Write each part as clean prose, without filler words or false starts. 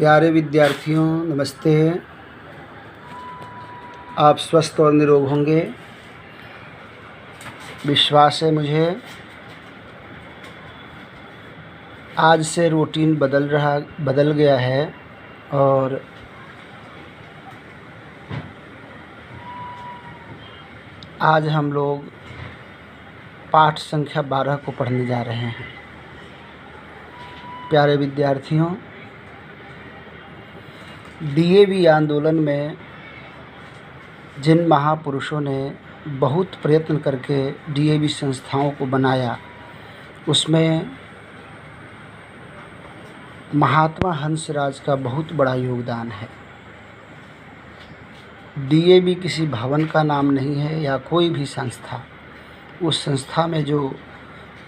प्यारे विद्यार्थियों, नमस्ते। आप स्वस्थ और निरोग होंगे, विश्वास है मुझे। आज से रूटीन बदल गया है और आज हम लोग पाठ संख्या 12 को पढ़ने जा रहे हैं। प्यारे विद्यार्थियों, डीएवी आंदोलन में जिन महापुरुषों ने बहुत प्रयत्न करके डीएवी संस्थाओं को बनाया, उसमें महात्मा हंसराज का बहुत बड़ा योगदान है। डीएवी किसी भवन का नाम नहीं है या कोई भी संस्था। उस संस्था में जो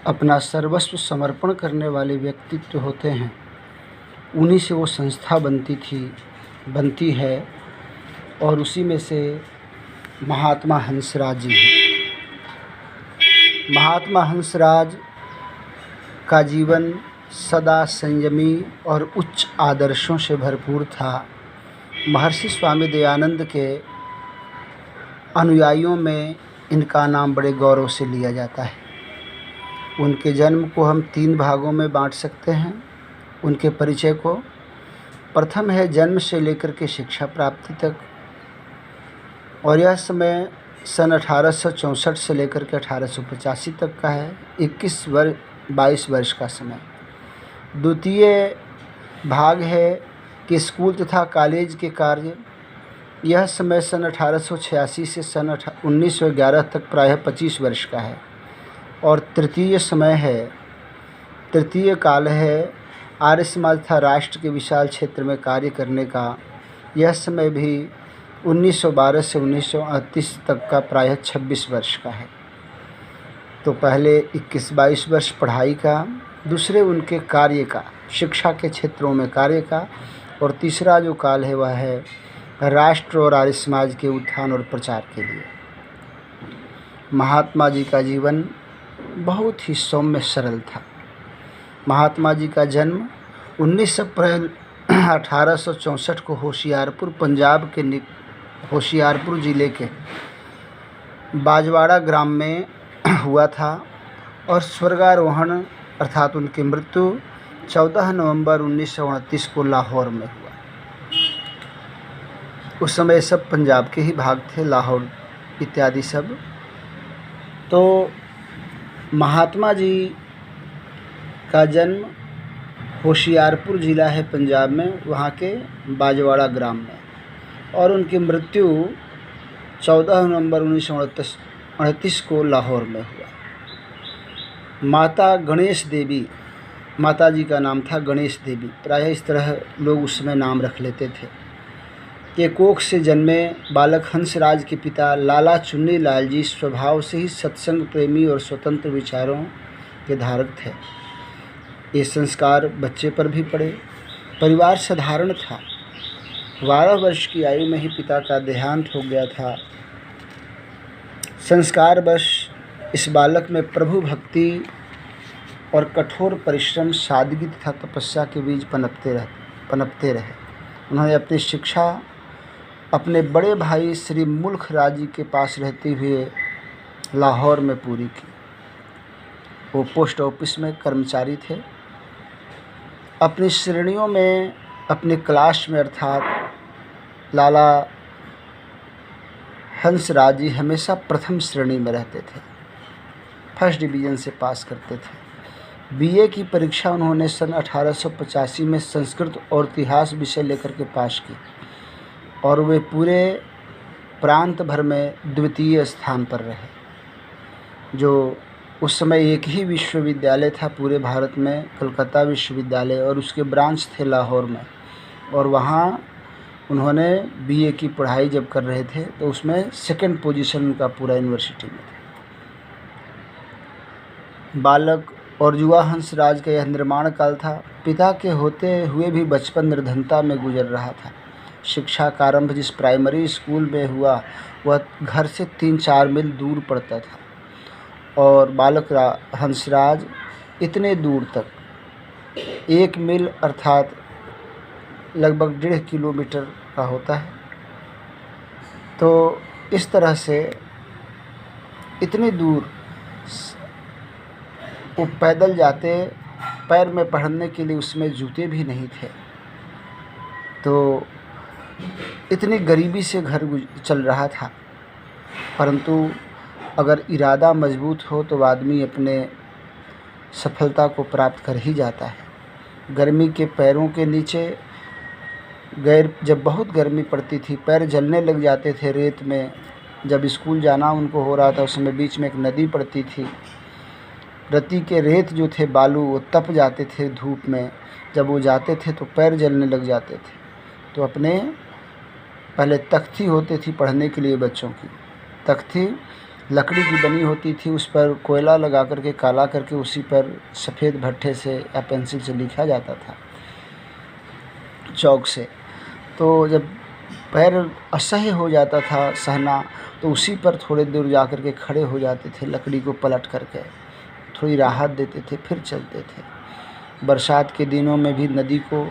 अपना सर्वस्व समर्पण करने वाले व्यक्तित्व होते हैं, उन्हीं से वो संस्था बनती है और उसी में से महात्मा हंसराज जी हैं। महात्मा हंसराज का जीवन सदा संयमी और उच्च आदर्शों से भरपूर था। महर्षि स्वामी दयानंद के अनुयायियों में इनका नाम बड़े गौरव से लिया जाता है। उनके जन्म को हम 3 भागों में बांट सकते हैं। उनके परिचय को, प्रथम है जन्म से लेकर के शिक्षा प्राप्ति तक, और यह समय सन 1864 से लेकर के 1885 तक का है। 22 वर्ष का समय। द्वितीय भाग है कि स्कूल तथा कॉलेज के कार्य। यह समय सन 1886 से सन 1911 तक प्रायः 25 वर्ष का है। और तृतीय काल है आर्य समाज तथा राष्ट्र के विशाल क्षेत्र में कार्य करने का। यह समय भी 1912 से 1938 तक का प्रायः 26 वर्ष का है। तो पहले 21-22 वर्ष पढ़ाई का, दूसरे उनके कार्य का, शिक्षा के क्षेत्रों में कार्य का, और तीसरा जो काल है वह है राष्ट्र और आर्य समाज के उत्थान और प्रचार के लिए। महात्मा जी का जीवन बहुत ही सौम्य सरल था। महात्मा जी का जन्म 19 अप्रैल 1864 को होशियारपुर, पंजाब के होशियारपुर ज़िले के बाजवाड़ा ग्राम में हुआ था और स्वर्गारोहण अर्थात उनकी मृत्यु 14 नवंबर 1929 को लाहौर में हुआ। उस समय सब पंजाब के ही भाग थे, लाहौर इत्यादि सब। तो महात्मा जी का जन्म होशियारपुर ज़िला है पंजाब में, वहाँ के बाजवाड़ा ग्राम में, और उनकी मृत्यु 14 नवंबर 1929 को लाहौर में हुआ। माता गणेश देवी, माता जी का नाम था गणेश देवी। प्रायः इस तरह लोग उस समय नाम रख लेते थे। के कोख से जन्मे बालक हंसराज के पिता लाला चुन्नी लाल जी स्वभाव से ही सत्संग प्रेमी और स्वतंत्र विचारों के धारक थे। ये संस्कार बच्चे पर भी पड़े। परिवार साधारण था। 12 वर्ष की आयु में ही पिता का देहांत हो गया था। संस्कारवश इस बालक में प्रभु भक्ति और कठोर परिश्रम, सादगी तथा तपस्या के बीज पनपते रहे। उन्होंने अपनी शिक्षा अपने बड़े भाई श्री मुल्क राज जी के पास रहते हुए लाहौर में पूरी की। वो पोस्ट ऑफिस में कर्मचारी थे। अपनी श्रेणियों में, अपनी क्लास में अर्थात लाला हंसराज जी हमेशा प्रथम श्रेणी में रहते थे। फर्स्ट डिवीज़न से पास करते थे। बीए की परीक्षा उन्होंने सन 1885 में संस्कृत और इतिहास विषय लेकर के पास की और वे पूरे प्रांत भर में द्वितीय स्थान पर रहे। जो उस समय एक ही विश्वविद्यालय था पूरे भारत में, कलकत्ता विश्वविद्यालय, और उसके ब्रांच थे लाहौर में, और वहाँ उन्होंने बीए की पढ़ाई जब कर रहे थे तो उसमें सेकंड पोजीशन उनका पूरा यूनिवर्सिटी में था। बालक और युवा हंसराज का यह निर्माण काल था। पिता के होते हुए भी बचपन निर्धनता में गुजर रहा था। शिक्षा का आरंभ जिस प्राइमरी स्कूल में हुआ वह घर से 3-4 मील दूर पड़ता था, और बालक हंसराज इतने दूर तक 1 मील अर्थात लगभग 1.5 किलोमीटर का होता है। तो इस तरह से इतनी दूर वो पैदल जाते, पैर में पहनने के लिए उसमें जूते भी नहीं थे। तो इतनी गरीबी से घर चल रहा था, परंतु अगर इरादा मजबूत हो तो आदमी अपने सफलता को प्राप्त कर ही जाता है। गर्मी के पैरों के नीचे जब बहुत गर्मी पड़ती थी, पैर जलने लग जाते थे रेत में। जब स्कूल जाना उनको हो रहा था, उस समय बीच में एक नदी पड़ती थी। रत्ती के रेत जो थे, बालू, वो तप जाते थे धूप में। जब वो जाते थे तो पैर जलने लग जाते थे। तो अपने पहले तख्ती होती थी पढ़ने के लिए बच्चों की, तख्ती लकड़ी की बनी होती थी, उस पर कोयला लगा करके काला करके उसी पर सफ़ेद भट्ठे से या पेंसिल से लिखा जाता था, चौक से। तो जब पैर असह्य हो जाता था सहना, तो उसी पर थोड़ी दूर जा कर के खड़े हो जाते थे, लकड़ी को पलट करके थोड़ी राहत देते थे, फिर चलते थे। बरसात के दिनों में भी नदी को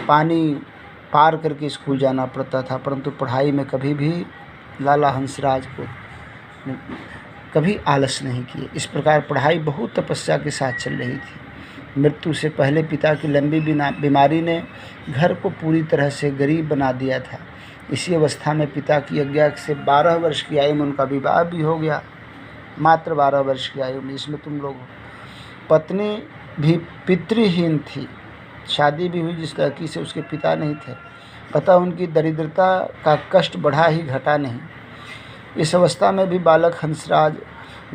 पानी पार करके स्कूल जाना पड़ता था, परंतु पढ़ाई में कभी भी लाला हंसराज को कभी आलस नहीं किए। इस प्रकार पढ़ाई बहुत तपस्या के साथ चल रही थी। मृत्यु से पहले पिता की लंबी बीमारी ने घर को पूरी तरह से गरीब बना दिया था। इसी अवस्था में पिता की आज्ञा से 12 वर्ष की आयु में उनका विवाह भी हो गया, मात्र 12 वर्ष की आयु में। इसमें तुम लोग, पत्नी भी पितृहीन थी, शादी भी हुई जिस लड़की से, उसके पिता नहीं थे, अतः उनकी दरिद्रता का कष्ट बढ़ा ही घटा नहीं। इस अवस्था में भी बालक हंसराज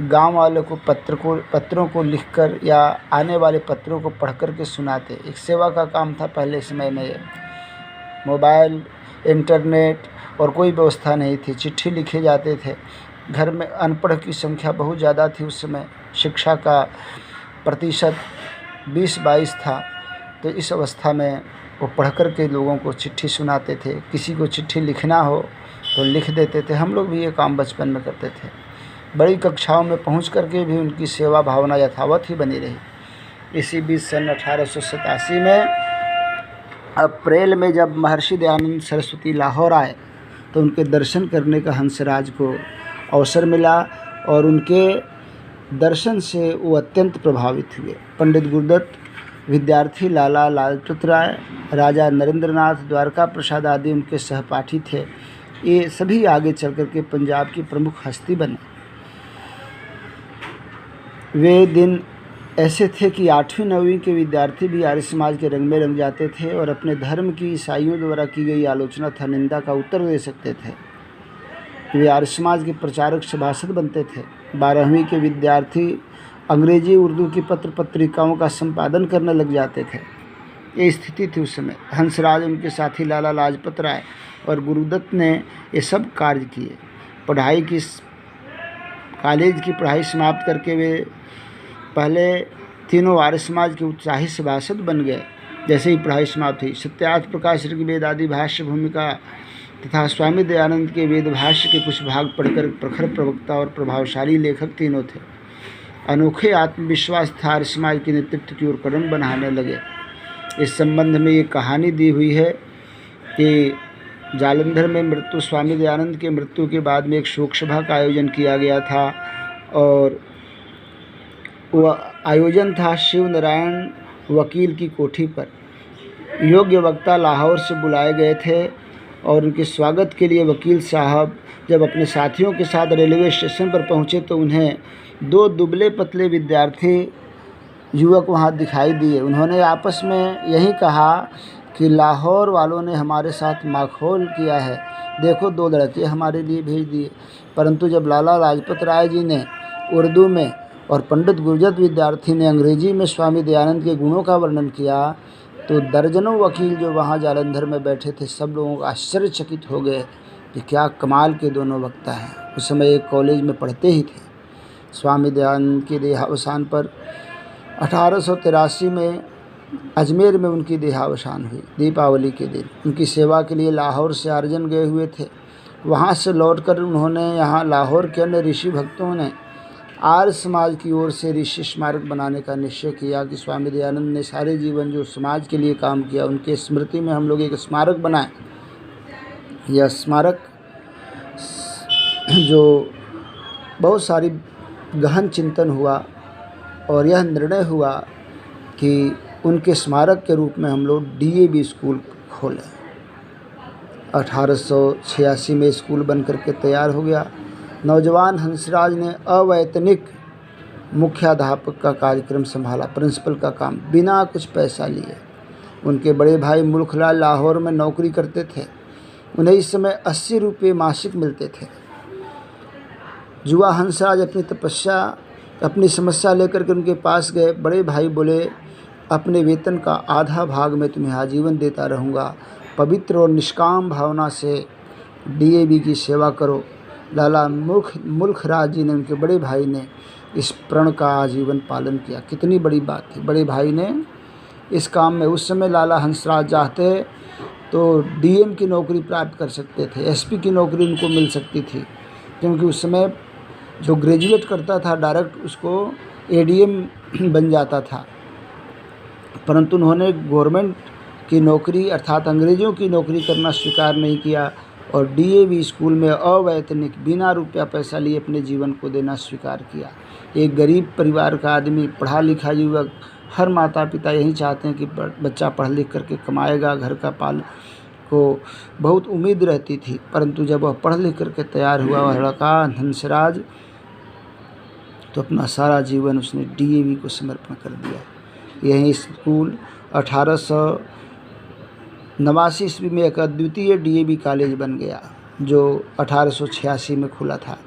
गांव वालों को पत्रों को लिखकर या आने वाले पत्रों को पढ़कर के सुनाते। एक सेवा का काम था। पहले समय में मोबाइल, इंटरनेट और कोई व्यवस्था नहीं थी, चिट्ठी लिखे जाते थे। घर में अनपढ़ की संख्या बहुत ज़्यादा थी उस समय, शिक्षा का प्रतिशत 20-22 था। तो इस अवस्था में वो पढ़ कर के लोगों को चिट्ठी सुनाते थे। किसी को चिट्ठी लिखना हो तो लिख देते थे। हम लोग भी ये काम बचपन में करते थे। बड़ी कक्षाओं में पहुंच करके भी उनकी सेवा भावना यथावत ही बनी रही। इसी बीच सन 1887 में अप्रैल में जब महर्षि दयानंद सरस्वती लाहौर आए तो उनके दर्शन करने का हंसराज को अवसर मिला और उनके दर्शन से वो अत्यंत प्रभावित हुए। पंडित गुरुदत्त, विद्यार्थी लाला लाजपत राय, राजा नरेंद्रनाथ, द्वारका प्रसाद आदि उनके सहपाठी थे। ये सभी आगे चल कर के पंजाब की प्रमुख हस्ती बने। वे दिन ऐसे थे कि 8वीं-9वीं के विद्यार्थी भी आर्य समाज के रंग में रंग जाते थे और अपने धर्म की ईसाइयों द्वारा की गई आलोचना था निंदा का उत्तर दे सकते थे। वे आर्य समाज के प्रचारक सभासद बनते थे। 12वीं के विद्यार्थी अंग्रेजी उर्दू की पत्र पत्रिकाओं का संपादन करने लग जाते थे। ये स्थिति थी उस समय। हंसराज, उनके साथी लाला लाजपत राय और गुरुदत्त ने ये सब कार्य किए। कॉलेज की पढ़ाई समाप्त करके वे पहले तीनों आर्य समाज के उत्साही सभासद बन गए। जैसे ही पढ़ाई समाप्त हुई, सत्यार्थ प्रकाश ऋग्वेद आदि भाष्य भूमिका तथा स्वामी दयानंद के वेद भाष्य के कुछ भाग पढ़कर प्रखर प्रवक्ता और प्रभावशाली लेखक तीनों थे। अनोखे आत्मविश्वास था, आर्य समाज के नेतृत्व की ओर कदम बढ़ाने लगे। इस संबंध में ये कहानी दी हुई है कि जालंधर में स्वामी दयानंद के मृत्यु के बाद में एक शोक सभा का आयोजन किया गया था और वह आयोजन था शिव नारायण वकील की कोठी पर। योग्य वक्ता लाहौर से बुलाए गए थे और उनके स्वागत के लिए वकील साहब जब अपने साथियों के साथ रेलवे स्टेशन पर पहुंचे तो उन्हें 2 दुबले पतले विद्यार्थी युवक वहां दिखाई दिए। उन्होंने आपस में यही कहा कि लाहौर वालों ने हमारे साथ माखौल किया है, देखो 2 लड़के हमारे लिए भेज दिए। परंतु जब लाला लाजपत राय जी ने उर्दू में और पंडित गुरुदत्त विद्यार्थी ने अंग्रेजी में स्वामी दयानंद के गुणों का वर्णन किया तो दर्जनों वकील जो वहाँ जालंधर में बैठे थे सब लोगों को आश्चर्यचकित हो गए कि क्या कमाल के दोनों वक्ता हैं। उस समय एक कॉलेज में पढ़ते ही थे। स्वामी दयानंद के देहावसान पर 1883 में अजमेर में उनकी देहावसान हुई। दीपावली के दिन उनकी सेवा के लिए लाहौर से आर्जन गए हुए थे। वहाँ से लौटकर उन्होंने यहाँ लाहौर के अन्य ऋषि भक्तों ने आर्य समाज की ओर से ऋषि स्मारक बनाने का निश्चय किया कि स्वामी दयानंद ने सारे जीवन जो समाज के लिए काम किया उनके स्मृति में हम लोग एक स्मारक बनाएं। यह स्मारक जो बहुत सारी गहन चिंतन हुआ और यह निर्णय हुआ कि उनके स्मारक के रूप में हम लोग DAV स्कूल खोलें। 1886 में स्कूल बन करके तैयार हो गया। नौजवान हंसराज ने अवैतनिक मुख्याध्यापक का कार्यक्रम संभाला, प्रिंसिपल का काम, बिना कुछ पैसा लिए। उनके बड़े भाई मुल्खलाल लाहौर में नौकरी करते थे। उन्हें इस समय 80 रुपये मासिक मिलते थे। युवा हंसराज अपनी समस्या लेकर के उनके पास गए। बड़े भाई बोले, अपने वेतन का आधा भाग मैं तुम्हें आजीवन देता रहूँगा, पवित्र और निष्काम भावना से DAV की सेवा करो। लाला मुल्खराज जी ने, उनके बड़े भाई ने इस प्रण का आजीवन पालन किया। कितनी बड़ी बात थी, बड़े भाई ने इस काम में। उस समय लाला हंसराज चाहते तो DM की नौकरी प्राप्त कर सकते थे, SP की नौकरी उनको मिल सकती थी, क्योंकि उस समय जो ग्रेजुएट करता था डायरेक्ट उसको ADM बन जाता था। परंतु उन्होंने गवर्नमेंट की नौकरी अर्थात अंग्रेज़ों की नौकरी करना स्वीकार नहीं किया और DAV स्कूल में अवैतनिक बिना रुपया पैसा लिए अपने जीवन को देना स्वीकार किया। एक गरीब परिवार का आदमी, पढ़ा लिखा युवक, हर माता पिता यही चाहते हैं कि बच्चा पढ़ लिख करके कमाएगा, घर का पाल को बहुत उम्मीद रहती थी। परंतु जब वह पढ़ लिख करके तैयार हुआ वह लड़का हंसराज, तो अपना सारा जीवन उसने DAV को समर्पण कर दिया। यही स्कूल 1889 ईस्वी में एक अद्वितीय DAV कॉलेज बन गया, जो 1886 में खुला था।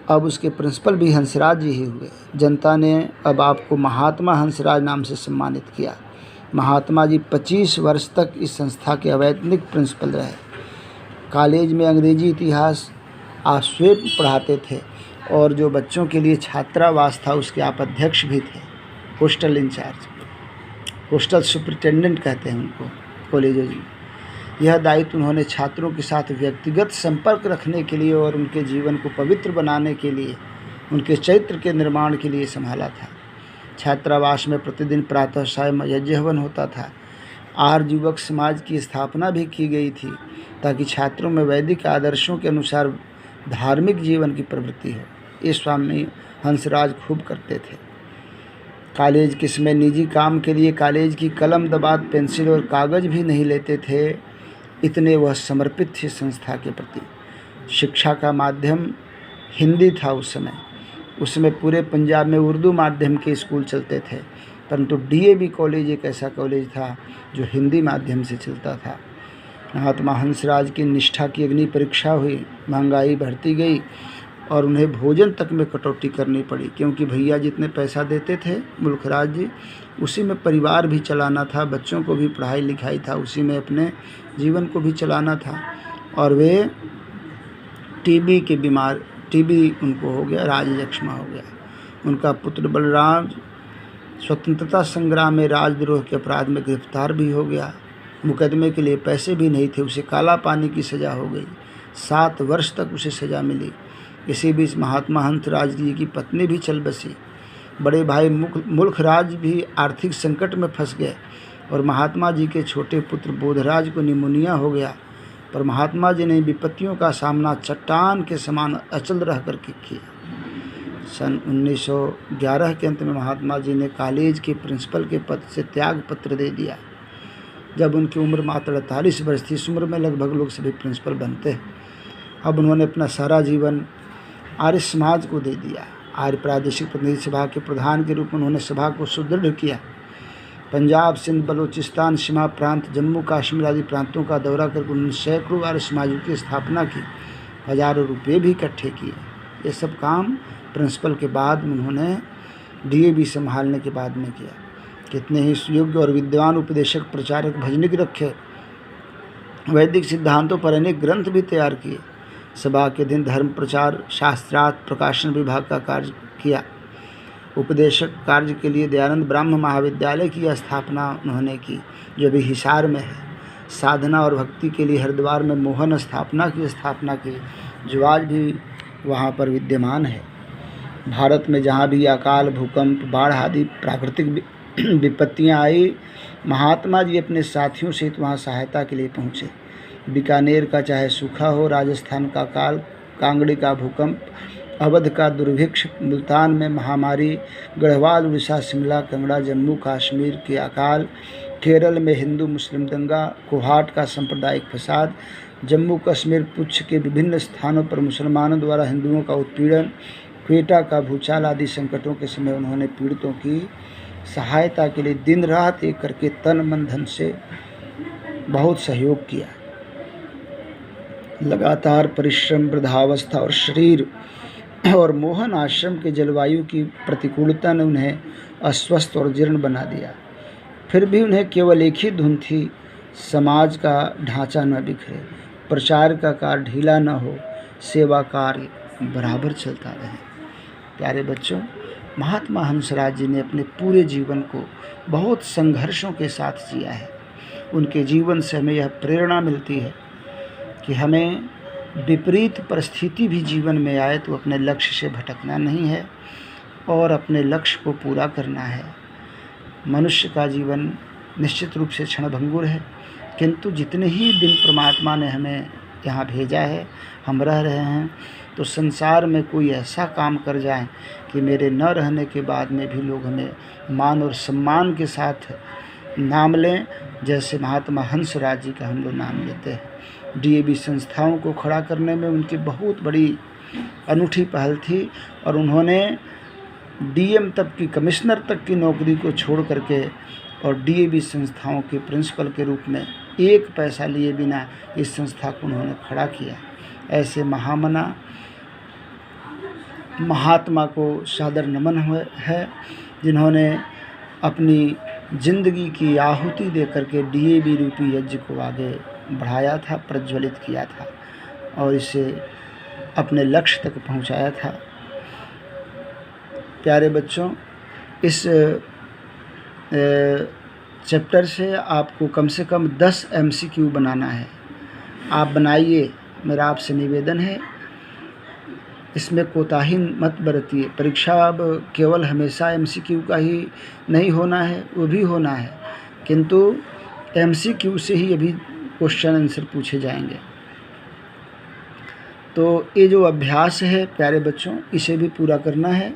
अब उसके प्रिंसिपल भी हंसराज जी ही हुए। जनता ने अब आपको महात्मा हंसराज नाम से सम्मानित किया। महात्मा जी 25 वर्ष तक इस संस्था के अवैतनिक प्रिंसिपल रहे। कॉलेज में अंग्रेजी इतिहास आप स्वयं पढ़ाते थे और जो बच्चों के लिए छात्रावास था उसके आप अध्यक्ष भी थे, हॉस्टल इंचार्ज, हॉस्टल सुपरिटेंडेंट कहते हैं उनको कॉलेजों में। यह दायित्व उन्होंने छात्रों के साथ व्यक्तिगत संपर्क रखने के लिए और उनके जीवन को पवित्र बनाने के लिए, उनके चरित्र के निर्माण के लिए संभाला था। छात्रावास में प्रतिदिन प्रातः सायं यज्ञ हवन होता था। आर्य युवक समाज की स्थापना भी की गई थी ताकि छात्रों में वैदिक आदर्शों के अनुसार धार्मिक जीवन की प्रवृत्ति हो। ये स्वामी हंसराज खूब करते थे। कॉलेज के समय निजी काम के लिए कॉलेज की कलम, दबात, पेंसिल और कागज़ भी नहीं लेते थे, इतने वह समर्पित थे संस्था के प्रति। शिक्षा का माध्यम हिंदी था उस समय। उसमें पूरे पंजाब में उर्दू माध्यम के स्कूल चलते थे, परंतु DAV कॉलेज एक ऐसा कॉलेज था जो हिंदी माध्यम से चलता था। महात्मा हंसराज की निष्ठा की अग्नि परीक्षा हुई, महंगाई बढ़ती गई और उन्हें भोजन तक में कटौती करनी पड़ी, क्योंकि भैया जितने पैसा देते थे मुल्खराज जी, उसी में परिवार भी चलाना था, बच्चों को भी पढ़ाई लिखाई था, उसी में अपने जीवन को भी चलाना था। और वे TB उनको हो गया, राजयक्ष्मा हो गया। उनका पुत्र बलराम स्वतंत्रता संग्राम में राजद्रोह के अपराध में गिरफ्तार भी हो गया। मुकदमे के लिए पैसे भी नहीं थे, उसे काला पानी की सज़ा हो गई। 7 वर्ष तक उसे सज़ा मिली। इसी बीच महात्मा हंसराज जी की पत्नी भी चल बसी। बड़े भाई मुल्खराज भी आर्थिक संकट में फंस गए और महात्मा जी के छोटे पुत्र बोधराज को निमोनिया हो गया। पर महात्मा जी ने विपत्तियों का सामना चट्टान के समान अचल रह कर के किया। सन 1911 के अंत में महात्मा जी ने कॉलेज के प्रिंसिपल के पद से त्याग पत्र दे दिया। जब उनकी उम्र मात्र 48 वर्ष थी। इस उम्र में लगभग लोग सभी प्रिंसिपल बनते हैं। अब उन्होंने अपना सारा जीवन आर्य समाज को दे दिया। आर्य प्रादेशिक प्रतिनिधि सभा के प्रधान के रूप में उन्होंने सभा को सुदृढ़ किया। पंजाब, सिंध, बलूचिस्तान, सीमा प्रांत, जम्मू कश्मीर आदि प्रांतों का दौरा करके उन्होंने सैकड़ों आर्य समाजों की स्थापना की, हजारों रुपये भी इकट्ठे किए। ये सब काम प्रिंसिपल के बाद उन्होंने DAV संभालने के बाद में किया। कितने ही सुयोग्य और विद्वान उपदेशक, प्रचारक, भजनिक रखे। वैदिक सिद्धांतों पर अनेक ग्रंथ भी तैयार किए। सभा के दिन धर्म प्रचार, शास्त्रार्थ प्रकाशन विभाग का कार्य किया। उपदेशक कार्य के लिए दयानंद ब्रह्म महाविद्यालय की स्थापना उन्होंने की, जो अभी हिसार में है। साधना और भक्ति के लिए हरिद्वार में मोहन स्थापना की, जो आज भी वहाँ पर विद्यमान है। भारत में जहाँ भी अकाल, भूकंप, बाढ़ आदि प्राकृतिक विपत्तियाँ आई, महात्मा जी अपने साथियों सहित वहाँ सहायता के लिए पहुँचे। बीकानेर का चाहे सूखा हो, राजस्थान का अकाल, कांगड़ी का भूकंप, अवध का दुर्भिक्ष, मुल्तान में महामारी, गढ़वाल, उड़ीसा, शिमला, कंगड़ा, जम्मू कश्मीर के अकाल, केरल में हिंदू मुस्लिम दंगा, कोहाट का सांप्रदायिक फसाद, जम्मू कश्मीर पुंछ के विभिन्न स्थानों पर मुसलमानों द्वारा हिंदुओं का उत्पीड़न, क्वेटा का भूचाल आदि संकटों के समय उन्होंने पीड़ितों की सहायता के लिए दिन रात एक करके तन मन धन से बहुत सहयोग किया। लगातार परिश्रम, वृद्धावस्था और शरीर और मोहन आश्रम के जलवायु की प्रतिकूलता ने उन्हें अस्वस्थ और जीर्ण बना दिया। फिर भी उन्हें केवल एक ही धुन थी, समाज का ढांचा न बिखरे, प्रचार का कार्य ढीला न हो, सेवा कार्य बराबर चलता रहे। प्यारे बच्चों, महात्मा हंसराज जी ने अपने पूरे जीवन को बहुत संघर्षों के साथ जिया है। उनके जीवन से हमें यह प्रेरणा मिलती है कि हमें विपरीत परिस्थिति भी जीवन में आए तो अपने लक्ष्य से भटकना नहीं है और अपने लक्ष्य को पूरा करना है। मनुष्य का जीवन निश्चित रूप से क्षणभंगुर है, किंतु जितने ही दिन परमात्मा ने हमें यहाँ भेजा है, हम रह रहे हैं, तो संसार में कोई ऐसा काम कर जाए कि मेरे न रहने के बाद में भी लोग हमें मान और सम्मान के साथ नाम लें, जैसे महात्मा हंसराज जी का हम लोग नाम लेते हैं। डीएवी संस्थाओं को खड़ा करने में उनकी बहुत बड़ी अनूठी पहल थी और उन्होंने डीएम तक की, कमिश्नर तक की नौकरी को छोड़ करके और डीएवी संस्थाओं के प्रिंसिपल के रूप में एक पैसा लिए बिना इस संस्था को उन्होंने खड़ा किया। ऐसे महामना महात्मा को सादर नमन है, जिन्होंने अपनी जिंदगी की आहुति दे करके डीएवी रूपी यज्ञ को आगे बढ़ाया था, प्रज्वलित किया था और इसे अपने लक्ष्य तक पहुंचाया था। प्यारे बच्चों, इस चैप्टर से आपको कम से कम 10 MCQ बनाना है। आप बनाइए, मेरा आपसे निवेदन है। इसमें कोताही मत बरतिए। परीक्षा अब केवल हमेशा MCQ का ही नहीं होना है, वो भी होना है, किंतु MCQ से ही अभी क्वेश्चन आंसर पूछे जाएंगे। तो ये जो अभ्यास है प्यारे बच्चों, इसे भी पूरा करना है।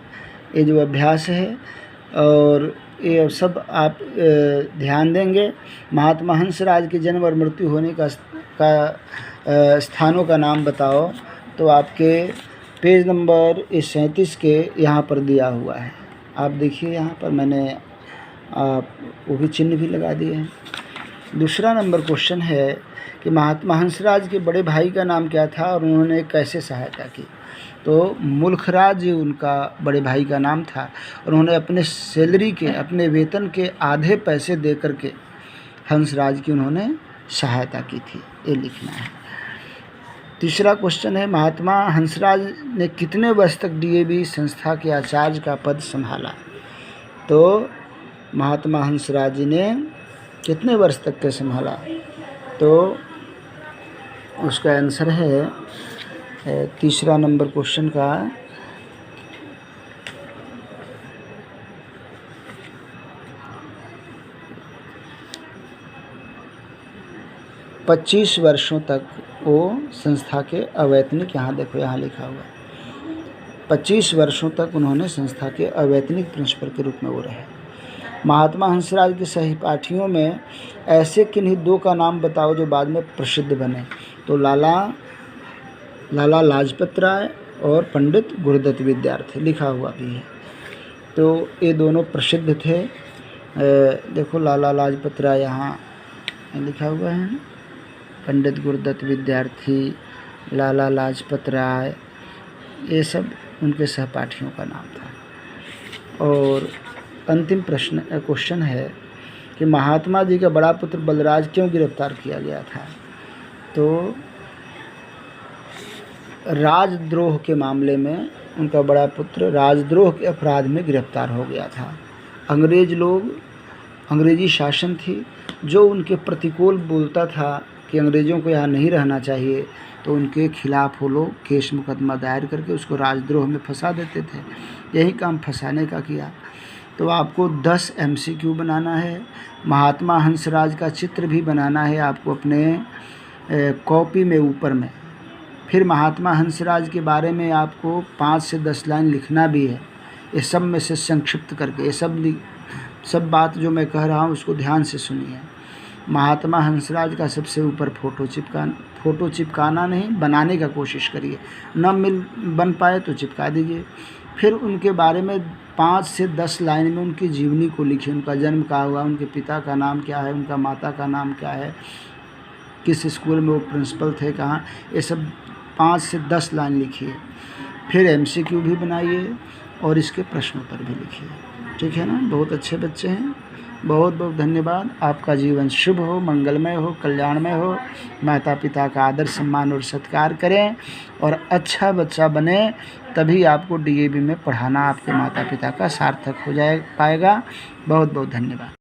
ये जो अभ्यास है और ये सब आप ध्यान देंगे। महात्मा हंसराज के जन्म और मृत्यु होने का स्थानों का नाम बताओ, तो आपके पेज नंबर 37 के यहाँ पर दिया हुआ है। आप देखिए, यहाँ पर मैंने वो भी चिन्ह भी लगा दिए हैं। दूसरा नंबर क्वेश्चन है कि महात्मा हंसराज के बड़े भाई का नाम क्या था और उन्होंने कैसे सहायता की। तो मुल्खराज उनका बड़े भाई का नाम था और उन्होंने अपने सैलरी के, अपने वेतन के आधे पैसे दे करके हंसराज की उन्होंने सहायता की थी। ये लिखना है। तीसरा क्वेश्चन है, महात्मा हंसराज ने कितने वर्ष तक डीएवी संस्था के आचार्य का पद संभाला। तो महात्मा हंसराज जी ने कितने वर्ष तक के संभाला, तो उसका आंसर है तीसरा नंबर क्वेश्चन का 25 वर्षों तक वो संस्था के अवैतनिक, यहाँ देखो यहाँ लिखा हुआ है, 25 वर्षों तक उन्होंने संस्था के अवैतनिक प्रिंसिपल के रूप में वो रहे। महात्मा हंसराज के सहपाठियों में ऐसे किन्हीं 2 का नाम बताओ जो बाद में प्रसिद्ध बने। तो लाला लाजपत राय और पंडित गुरुदत्त विद्यार्थी लिखा हुआ भी है। तो ये दोनों प्रसिद्ध थे। देखो लाला लाजपत राय यहाँ लिखा हुआ है, पंडित गुरुदत्त विद्यार्थी, लाला लाजपत राय, ये सब उनके सहपाठियों का नाम था। और अंतिम क्वेश्चन है कि महात्मा जी का बड़ा पुत्र बलराज क्यों गिरफ्तार किया गया था। तो राजद्रोह के मामले में उनका बड़ा पुत्र राजद्रोह के अपराध में गिरफ्तार हो गया था। अंग्रेजी शासन थी जो उनके प्रतिकूल बोलता था, कि अंग्रेज़ों को यहाँ नहीं रहना चाहिए, तो उनके खिलाफ़ वो लोग केस मुकदमा दायर करके उसको राजद्रोह में फंसा देते थे। यही काम फंसाने का किया। तो आपको 10 MCQ बनाना है। महात्मा हंसराज का चित्र भी बनाना है आपको अपने कॉपी में ऊपर में। फिर महात्मा हंसराज के बारे में आपको 5 से 10 लाइन लिखना भी है। ये सब में से संक्षिप्त करके, ये सब बात जो मैं कह रहा हूँ उसको ध्यान से सुनिए। महात्मा हंसराज का सबसे ऊपर फ़ोटो चिपकाना नहीं, बनाने का कोशिश करिए। न बन पाए तो चिपका दीजिए। फिर उनके बारे में 5 से 10 लाइन में उनकी जीवनी को लिखिए। उनका जन्म कहाँ हुआ, उनके पिता का नाम क्या है, उनका माता का नाम क्या है, किस स्कूल में वो प्रिंसिपल थे, कहाँ, ये सब 5 से 10 लाइन लिखिए। फिर MCQ भी बनाइए और इसके प्रश्नों पर भी लिखिए। ठीक है ना? बहुत अच्छे बच्चे हैं। बहुत बहुत धन्यवाद। आपका जीवन शुभ हो, मंगलमय हो, कल्याणमय हो। माता पिता का आदर सम्मान और सत्कार करें और अच्छा बच्चा बने, तभी आपको DAV में पढ़ाना आपके माता पिता का सार्थक हो पाएगा। बहुत बहुत धन्यवाद।